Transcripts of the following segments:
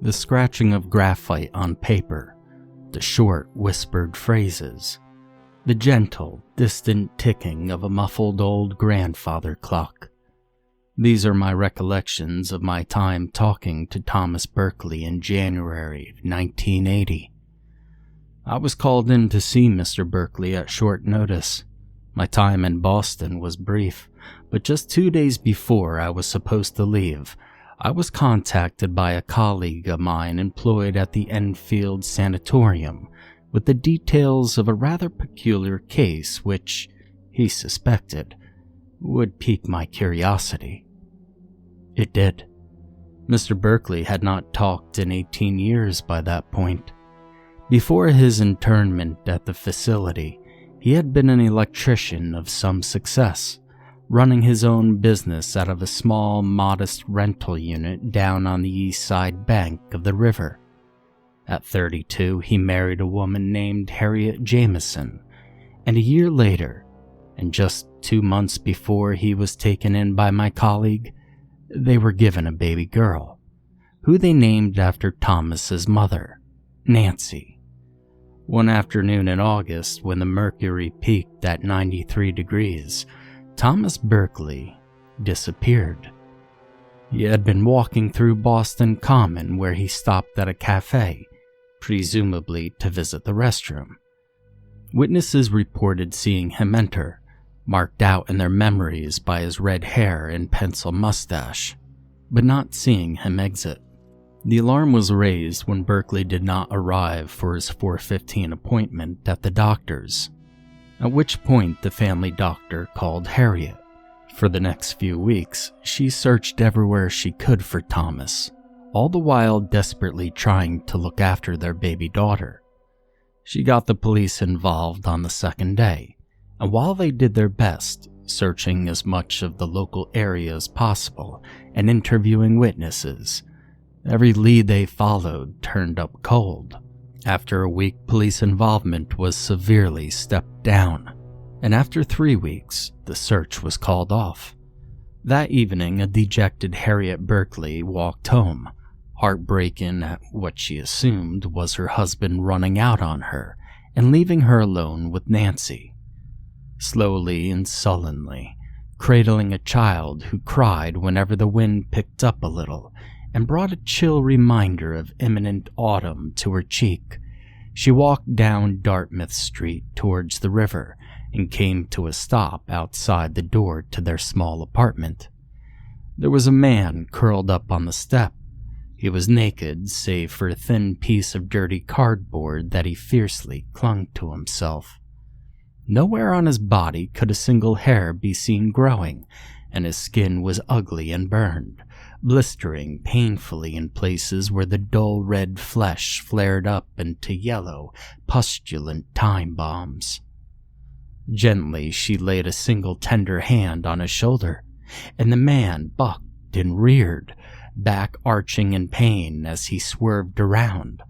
The scratching of graphite on paper, the short, whispered phrases, the gentle, distant ticking of a muffled old grandfather clock. These are my recollections of my time talking to Thomas Berkeley in January 1980. I was called in to see Mr. Berkeley at short notice. My time in Boston was brief, but just 2 days before I was supposed to leave, I was contacted by a colleague of mine employed at the Enfield Sanatorium with the details of a rather peculiar case which, he suspected, would pique my curiosity. It did. Mr. Berkeley had not talked in 18 years by that point. Before his internment at the facility, he had been an electrician of some success, running his own business out of a small, modest rental unit down on the east side bank of the river. At 32, he married a woman named Harriet Jameson, and a year later, and just 2 months before he was taken in by my colleague, they were given a baby girl, who they named after Thomas's mother, Nancy. One afternoon in August, when the mercury peaked at 93 degrees, Thomas Berkeley disappeared. He had been walking through Boston Common where he stopped at a cafe, presumably to visit the restroom. Witnesses reported seeing him enter, marked out in their memories by his red hair and pencil mustache, but not seeing him exit. The alarm was raised when Berkeley did not arrive for his 4:15 appointment at the doctor's, at which point the family doctor called Harriet. For the next few weeks, she searched everywhere she could for Thomas, all the while desperately trying to look after their baby daughter. She got the police involved on the second day, and while they did their best, searching as much of the local area as possible and interviewing witnesses, every lead they followed turned up cold. After a week, police involvement was severely stepped down, and after 3 weeks, the search was called off. That evening, a dejected Harriet Berkeley walked home, heartbroken at what she assumed was her husband running out on her and leaving her alone with Nancy. Slowly and sullenly, cradling a child who cried whenever the wind picked up a little and brought a chill reminder of imminent autumn to her cheek, she walked down Dartmouth Street towards the river and came to a stop outside the door to their small apartment. There was a man curled up on the step. He was naked save for a thin piece of dirty cardboard that he fiercely clung to himself. Nowhere on his body could a single hair be seen growing, and his skin was ugly and burned, blistering painfully in places where the dull red flesh flared up into yellow, pustulant time bombs. Gently, she laid a single tender hand on his shoulder, and the man bucked and reared, back arching in pain as he swerved around.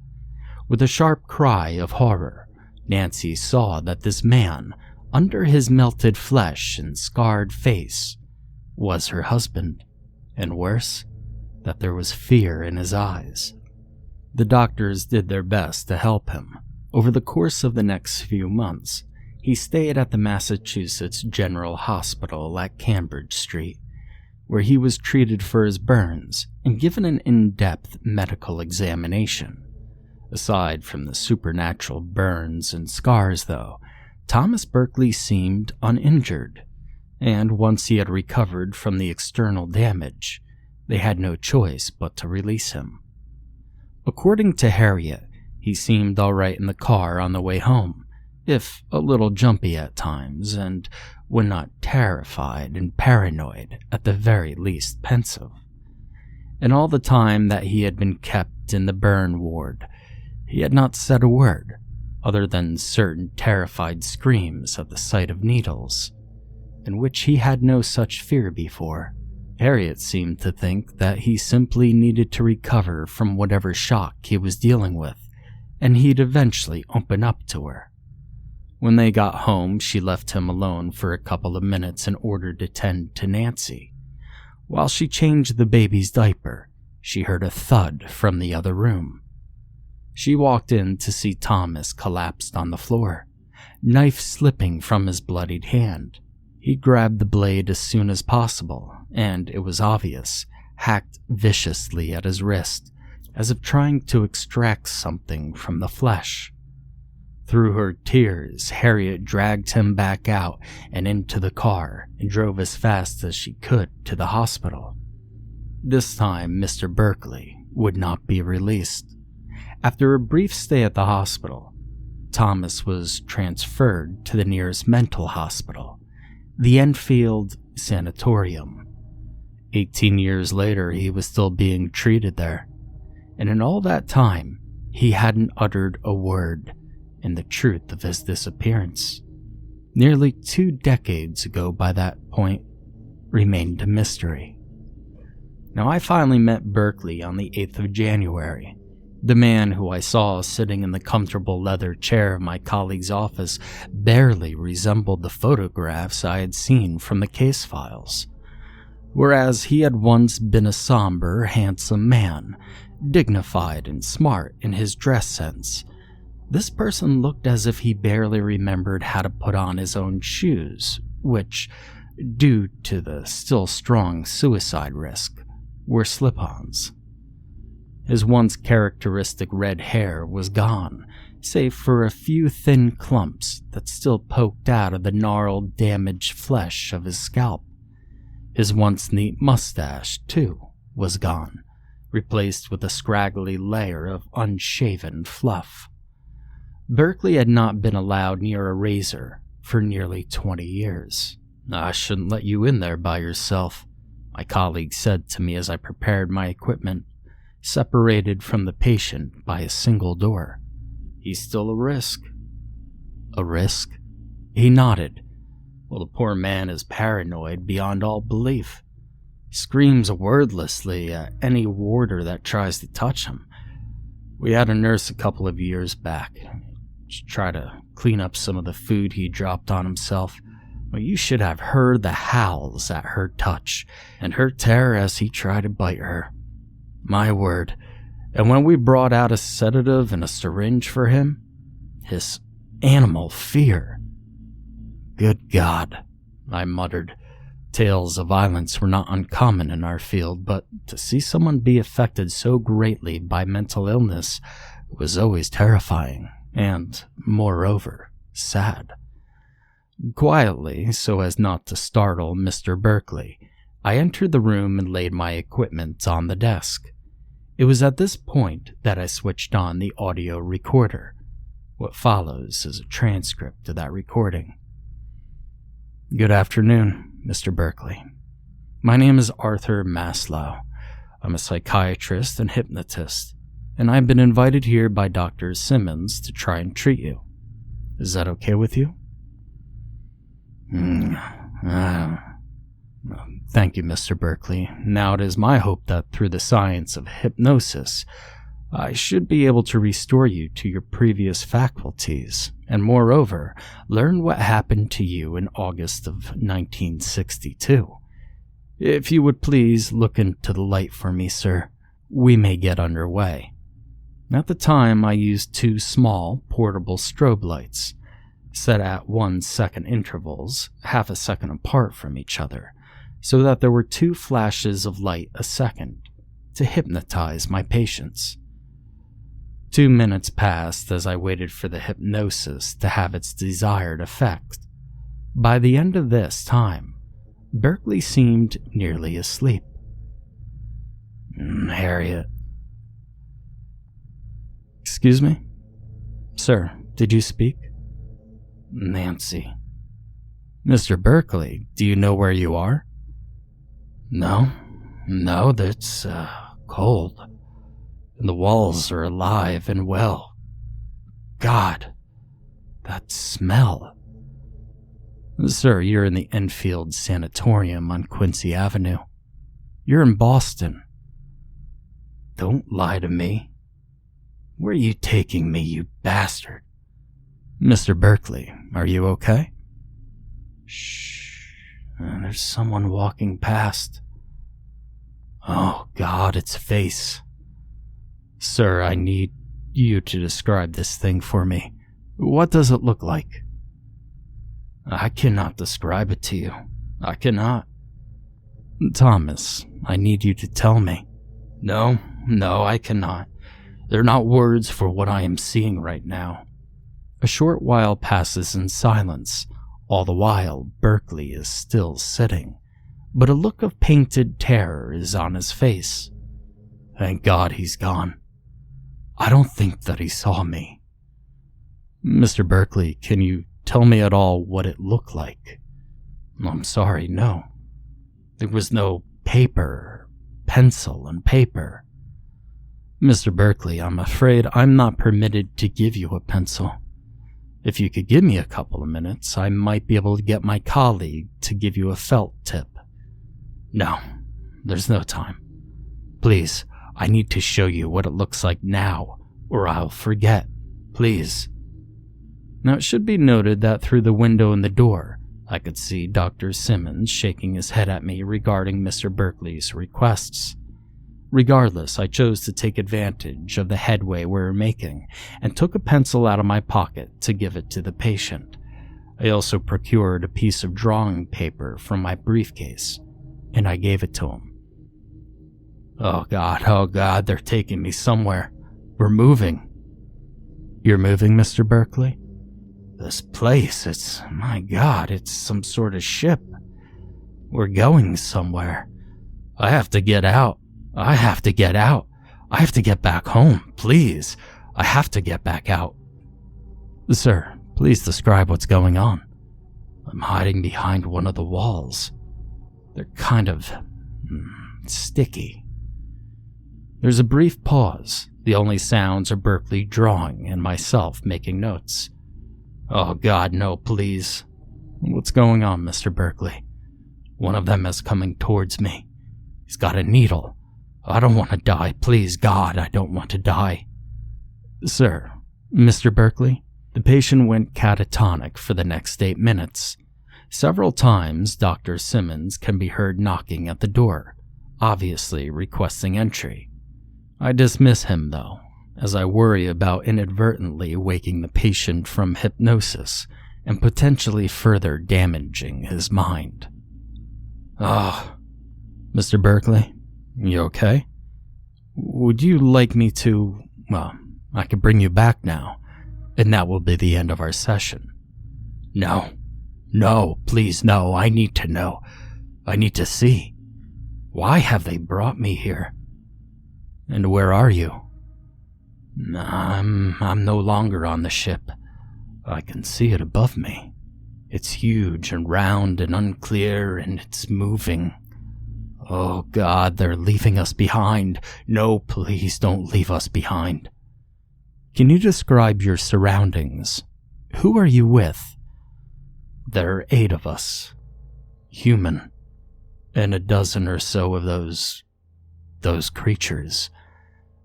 With a sharp cry of horror, Nancy saw that this man, under his melted flesh and scarred face, was her husband, and worse, that there was fear in his eyes. The doctors did their best to help him. Over the course of the next few months, he stayed at the Massachusetts General Hospital at Cambridge Street, where he was treated for his burns and given an in-depth medical examination. Aside from the supernatural burns and scars, though, Thomas Berkeley seemed uninjured, and once he had recovered from the external damage, they had no choice but to release him. According to Harriet, he seemed all right in the car on the way home, if a little jumpy at times, and when not terrified and paranoid, at the very least pensive. And all the time that he had been kept in the burn ward, he had not said a word, other than certain terrified screams at the sight of needles, in which he had no such fear before. Harriet seemed to think that he simply needed to recover from whatever shock he was dealing with, and he'd eventually open up to her. When they got home, she left him alone for a couple of minutes in order to tend to Nancy. While she changed the baby's diaper, she heard a thud from the other room. She walked in to see Thomas collapsed on the floor, knife slipping from his bloodied hand. He grabbed the blade as soon as possible, and it was obvious, hacked viciously at his wrist, as if trying to extract something from the flesh. Through her tears, Harriet dragged him back out and into the car and drove as fast as she could to the hospital. This time, Mr. Berkeley would not be released. After a brief stay at the hospital, Thomas was transferred to the nearest mental hospital, the Enfield Sanatorium. 18 years later, he was still being treated there, and in all that time, he hadn't uttered a word in the truth of his disappearance. Nearly 2 decades ago by that point, remained a mystery. Now, I finally met Berkeley on the 8th of January. The man who I saw sitting in the comfortable leather chair of my colleague's office barely resembled the photographs I had seen from the case files. Whereas he had once been a somber, handsome man, dignified and smart in his dress sense, this person looked as if he barely remembered how to put on his own shoes, which, due to the still strong suicide risk, were slip-ons. His once characteristic red hair was gone, save for a few thin clumps that still poked out of the gnarled, damaged flesh of his scalp. His once neat mustache, too, was gone, replaced with a scraggly layer of unshaven fluff. Berkeley had not been allowed near a razor for nearly 20 years. "I shouldn't let you in there by yourself," my colleague said to me as I prepared my equipment, separated from the patient by a single door. "He's still a risk." "A risk?" He nodded. "Well, the poor man is paranoid beyond all belief. Screams wordlessly at any warder that tries to touch him. We had a nurse a couple of years back. She tried to clean up some of the food he dropped on himself. Well, you should have heard the howls at her touch, and her terror as he tried to bite her. My word. And when we brought out a sedative and a syringe for him, his animal fear." "Good God," I muttered. Tales of violence were not uncommon in our field, but to see someone be affected so greatly by mental illness was always terrifying, and, moreover, sad. Quietly, so as not to startle Mr. Berkeley, I entered the room and laid my equipment on the desk. It was at this point that I switched on the audio recorder. What follows is a transcript of that recording. "Good afternoon, Mr. Berkeley. My name is Arthur Maslow. I'm a psychiatrist and hypnotist, and I've been invited here by Dr. Simmons to try and treat you. Is that okay with you?" Thank you, Mr. Berkeley. Now it is my hope that through the science of hypnosis, I should be able to restore you to your previous faculties, and moreover, learn what happened to you in August of 1962. If you would please look into the light for me, sir, we may get underway. At the time, I used 2 small, portable strobe lights, set at 1-second intervals, half a second apart from each other, so that there were 2 flashes of light a second, to hypnotize my patients. 2 minutes passed as I waited for the hypnosis to have its desired effect. By the end of this time, Berkeley seemed nearly asleep. "Harriet." "Excuse me? Sir, did you speak?" "Nancy." "Mr. Berkeley, do you know where you are?" No, that's cold. And the walls are alive and well. God, that smell." "Sir, you're in the Enfield Sanatorium on Quincy Avenue. You're in Boston." "Don't lie to me. Where are you taking me, you bastard?" "Mr. Berkeley, are you okay?" "Shh, there's someone walking past." "Oh, God. God, its face. Sir, I need you to describe this thing for me. What does it look like? I cannot describe it to you. I cannot. Thomas, I need you to tell me. No, I cannot. They're not words for what I am seeing right now. A short while passes in silence. All the while, Berkeley is still sitting, but a look of painted terror is on his face. Thank God he's gone. I don't think that he saw me. Mr. Berkeley, can you tell me at all what it looked like? I'm sorry, no. There was no paper, pencil, and paper. Mr. Berkeley, I'm afraid I'm not permitted to give you a pencil. If you could give me a couple of minutes, I might be able to get my colleague to give you a felt tip. No, there's no time. Please, I need to show you what it looks like now, or I'll forget. Please. Now, it should be noted that through the window in the door, I could see Dr. Simmons shaking his head at me regarding Mr. Berkeley's requests. Regardless, I chose to take advantage of the headway we were making and took a pencil out of my pocket to give it to the patient. I also procured a piece of drawing paper from my briefcase, and I gave it to him. Oh God, they're taking me somewhere. We're moving. You're moving, Mr. Berkeley? This place, my God, it's some sort of ship. We're going somewhere. I have to get out. I have to get back home, please. I have to get back out. Sir, please describe what's going on. I'm hiding behind one of the walls. They're kind of sticky. There's a brief pause. The only sounds are Berkeley drawing and myself making notes. Oh God, no, please. What's going on, Mr. Berkeley? One of them is coming towards me. He's got a needle. I don't want to die. Please, God, I don't want to die. Sir, Mr. Berkeley, the patient went catatonic for the next 8 minutes. Several times, Dr. Simmons can be heard knocking at the door, obviously requesting entry. I dismiss him, though, as I worry about inadvertently waking the patient from hypnosis and potentially further damaging his mind. Mr. Berkeley, you okay? Would you like me to, I could bring you back now, and that will be the end of our session. No, please, no, I need to know. I need to see. Why have they brought me here? And where are you? I'm no longer on the ship. I can see it above me. It's huge and round and unclear, and it's moving. Oh God, they're leaving us behind. No, please don't leave us behind. Can you describe your surroundings? Who are you with? There are 8 of us. Human. And a dozen or so of those creatures.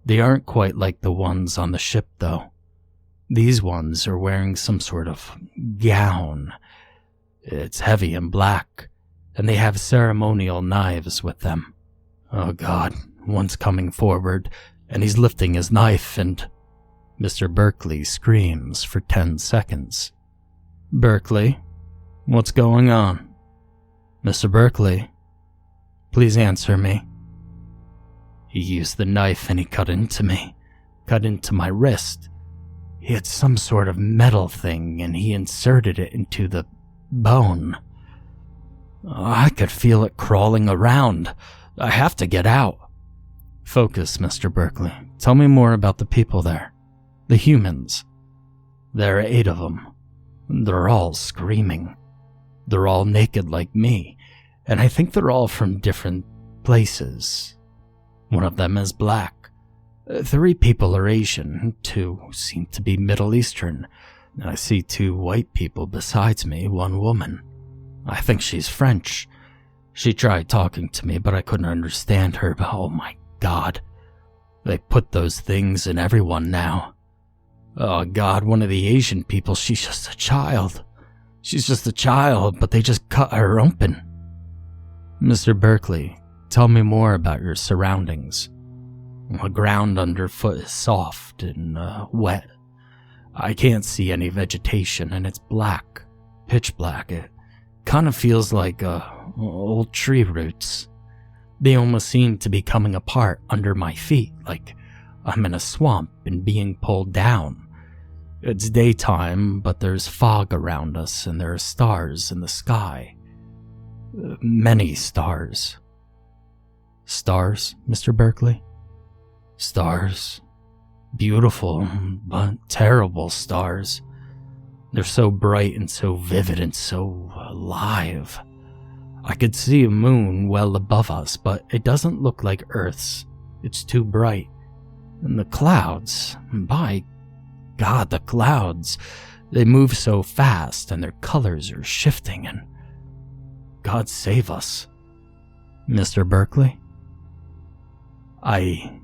They aren't quite like the ones on the ship, though. These ones are wearing some sort of gown. It's heavy and black, and they have ceremonial knives with them. Oh God, one's coming forward, and he's lifting his knife, and Mr. Berkeley screams for 10 seconds. Berkeley, what's going on? Mr. Berkeley, please answer me. He used the knife and he cut into me, cut into my wrist. He had some sort of metal thing and he inserted it into the bone. I could feel it crawling around. I have to get out. Focus, Mr. Berkeley. Tell me more about the people there. The humans. There are 8 of them. They're all screaming. They're all naked like me, and I think they're all from different places. One of them is black. 3 people are Asian, 2 seem to be Middle Eastern. I see 2 white people besides me, 1 woman. I think she's French. She tried talking to me, but I couldn't understand her. But oh my God. They put those things in everyone now. Oh God, one of the Asian people, she's just a child. She's just a child, but they just cut her open. Mr. Berkeley, tell me more about your surroundings. The ground underfoot is soft and wet. I can't see any vegetation, and it's black, pitch black. It kind of feels like old tree roots. They almost seem to be coming apart under my feet, like I'm in a swamp and being pulled down. It's daytime, but there's fog around us, and there are stars in the sky. Many stars. Stars, Mr. Berkeley? Stars. Beautiful, but terrible stars. They're so bright and so vivid and so alive. I could see a moon well above us, but it doesn't look like Earth's. It's too bright. And the clouds, by God, the clouds, they move so fast and their colors are shifting, and God save us. Mr. Berkeley? I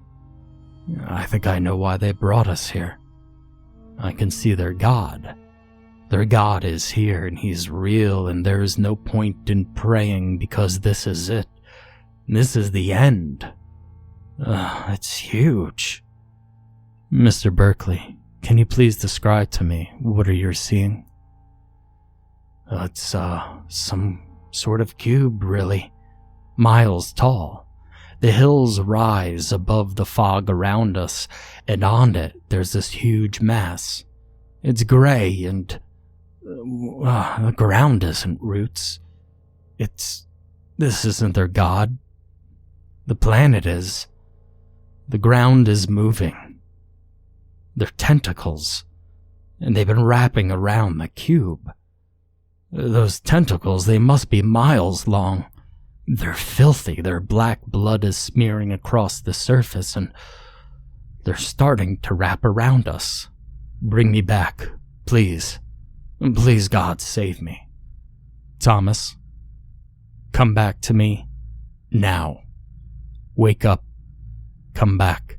think I know why they brought us here. I can see their God. Their God is here, and he's real, and there is no point in praying because this is it. This is the end. It's huge. Mr. Berkeley, can you please describe to me what are you seeing? It's some sort of cube, really. Miles tall. The hills rise above the fog around us, and on it there's this huge mass. It's gray, and the ground isn't roots. This isn't their God. The planet is. The ground is moving. They're tentacles, and they've been wrapping around the cube. Those tentacles, they must be miles long. They're filthy. Their black blood is smearing across the surface, and they're starting to wrap around us. Bring me back, please. Please, God, save me. Thomas, come back to me now. Wake up. Come back.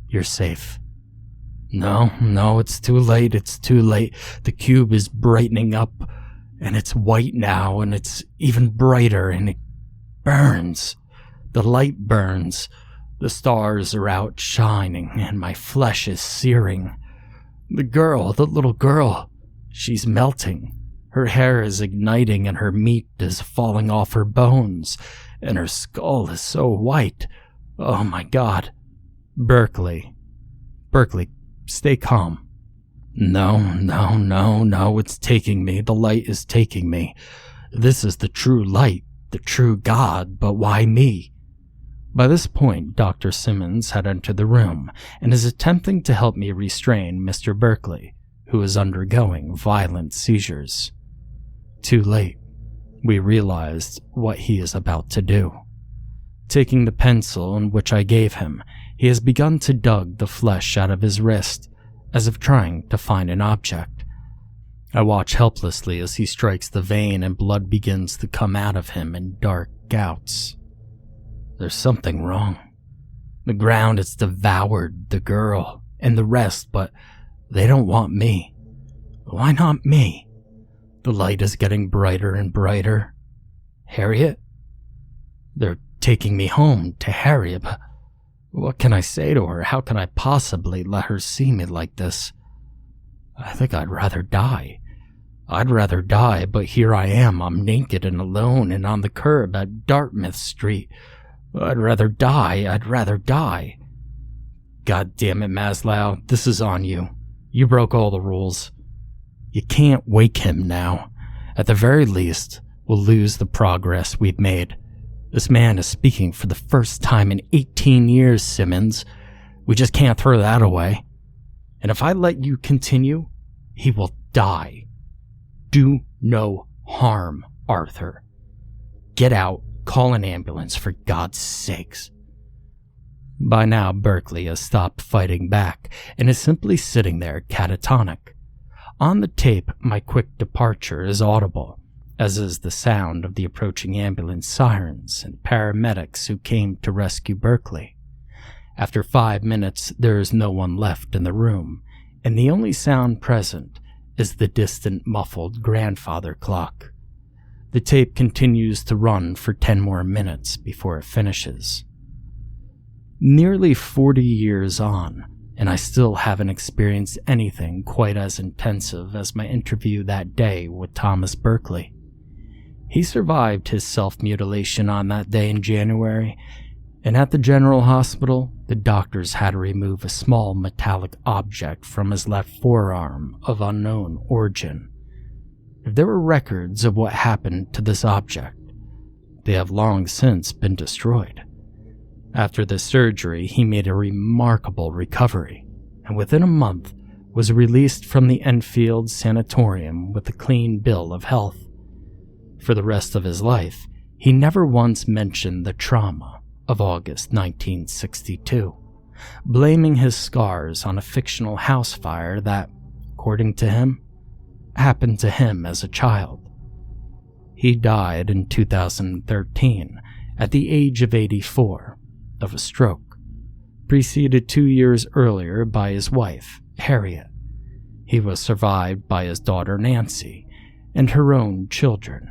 You're safe. No, it's too late. It's too late. The cube is brightening up, and it's white now, and it's even brighter, and it burns. The light burns. The stars are out shining, and my flesh is searing. The little girl, she's melting. Her hair is igniting, and her meat is falling off her bones, and her skull is so white. Oh my God. Berkeley, stay calm. No, it's taking me. The light is taking me. This is the true light. The true God, but why me? By this point, Dr. Simmons had entered the room and is attempting to help me restrain Mr. Berkeley, who is undergoing violent seizures. Too late, we realized what he is about to do. Taking the pencil in which I gave him, he has begun to dug the flesh out of his wrist, as if trying to find an object. I watch helplessly as he strikes the vein and blood begins to come out of him in dark gouts. There's something wrong. The ground has devoured the girl and the rest, but they don't want me. Why not me? The light is getting brighter and brighter. Harriet? They're taking me home to Harriet, but what can I say to her? How can I possibly let her see me like this? I think I'd rather die. But here I am. I'm naked and alone and on the curb at Dartmouth Street. I'd rather die. God damn it, Maslow. This is on you. You broke all the rules. You can't wake him now. At the very least, we'll lose the progress we've made. This man is speaking for the first time in 18 years, Simmons. We just can't throw that away. And if I let you continue, he will die. Do no harm, Arthur. Get out, call an ambulance for God's sakes. By now, Berkeley has stopped fighting back and is simply sitting there catatonic. On the tape, my quick departure is audible, as is the sound of the approaching ambulance sirens and paramedics who came to rescue Berkeley. After 5 minutes, there is no one left in the room, and the only sound present is the distant muffled grandfather clock. The tape continues to run for 10 more minutes before it finishes. Nearly 40 years on, and I still haven't experienced anything quite as intensive as my interview that day with Thomas Berkeley. He survived his self-mutilation on that day in January, and at the General Hospital, the doctors had to remove a small metallic object from his left forearm of unknown origin. If there were records of what happened to this object, they have long since been destroyed. After the surgery, he made a remarkable recovery, and within a month was released from the Enfield Sanatorium with a clean bill of health. For the rest of his life, he never once mentioned the trauma of August 1962, blaming his scars on a fictional house fire that, according to him, happened to him as a child. He died in 2013 at the age of 84 of a stroke, preceded 2 years earlier by his wife, Harriet. He was survived by his daughter Nancy and her own children.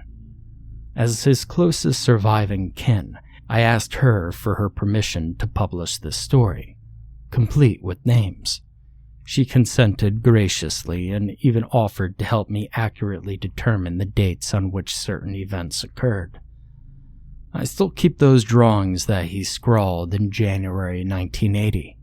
As his closest surviving kin, I asked her for her permission to publish this story, complete with names. She consented graciously and even offered to help me accurately determine the dates on which certain events occurred. I still keep those drawings that he scrawled in January 1980.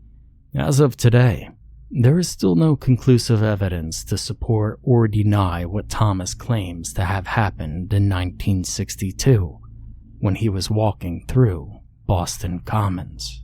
As of today, there is still no conclusive evidence to support or deny what Thomas claims to have happened in 1962 when he was walking through Boston Commons.